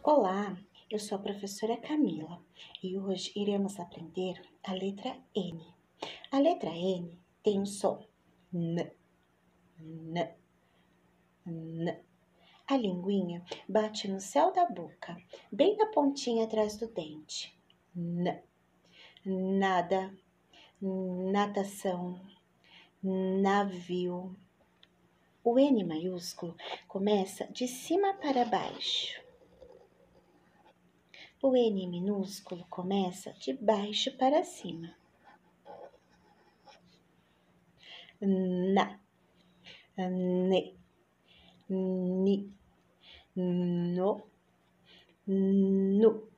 Olá, eu sou a professora Camila e hoje iremos aprender a letra N. A letra N tem o som N, N, N. A linguinha bate no céu da boca, bem na pontinha atrás do dente. N, nada, natação, navio. O N maiúsculo começa de cima para baixo. O N minúsculo começa de baixo para cima. Na, ne, ni, no, nu.